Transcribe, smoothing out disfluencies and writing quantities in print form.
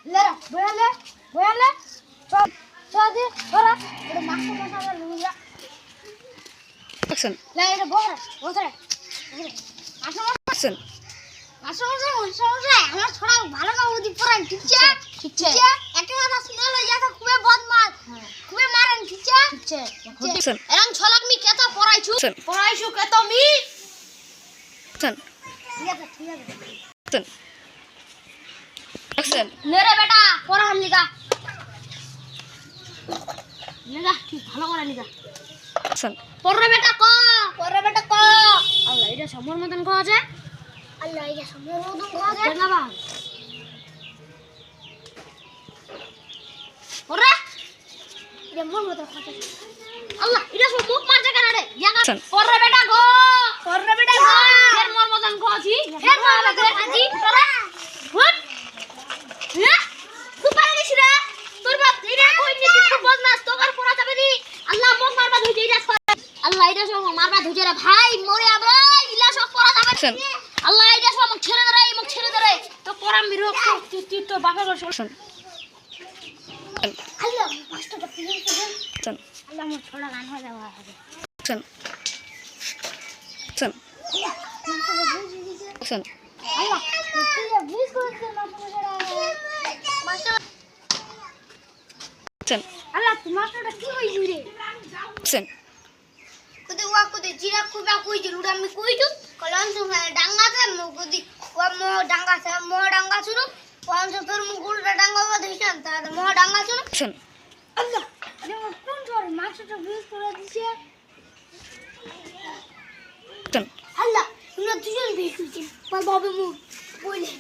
ले बोले बोले चल चल दे बरा ये मास्क मसाला लूंगा एक्शन ले ये बोरा बोरा एक्शन আসলে আমার ছোড়া ভালো কাউদি পড়ান ঠিক আছে ঠিক আছে একটা কথা শুনে লই যাতা খুবই বদমাশ খুবই মারেন ঠিক আছে एक्शन এরং ছলাক মি কেতা পড়াইছু কেত মি एक्शन ঠিক আছে एक्शन एक्शन লে রে বেটা পড়া হাম লিগা লিগা ঠিক ভালো করে লিগা एक्शन পড় রে বেটা ক আল্লাহ এটা সমর মতন ক আছে আল্লাহ এটা সমর মতন ক আছে না বা পড় এটা মোর মতন ক আছে আল্লাহ এটা সব মুখ মারছে কেন রে জায়গা পড় রে বেটা গ ফের মোর মতন ক আছি ফের মোর মতন আছি পড় হুট হ্যাঁ তুই পারে দিছ রে তোর বাপ এটা কই নি তুই বদমাস তোকার পড়া যাবে নি আল্লাহ মুখ মারবা ধুই এটা আল্লাহ এটা সব মারবা ধুই রে ভাই মরে আমরা ইলা সব পড়া যাবে एक्शन আল্লাহ এটা সব মুখ ছেড়ে দে তো পড়া মিরো তুই তো বাপের ঘর एक्शन আল্লাহ মাস্টারটা প্লিজ एक्शन আল্লাহ মোর ছোড়া গান হয়ে যাওয়া হবে एक्शन एक्शन एक्शन আল্লাহ তুই বুঝ করছিস না মাস্টার एक्शन আল্লাহ তুই মাস্টারটা কি হইলি রে एक्शन কুদে জিরা খুবা কই জরুর আমি কইছু কলন তো ডাঙ্গা আছে মুগদি মো ডাঙ্গা আছে মো ডাঙ্গা শুনো কোন তো তোর মুগুলটা ডাঙ্গা বাঁধিছান তা মো ডাঙ্গা শুনো एक्शन আল্লাহ আরে মো কোন তোর মাস্টারটা বুঝ করে দিছে एक्शन আল্লাহ তোমরা দুজন বেশ হইছে বাবা মু বলে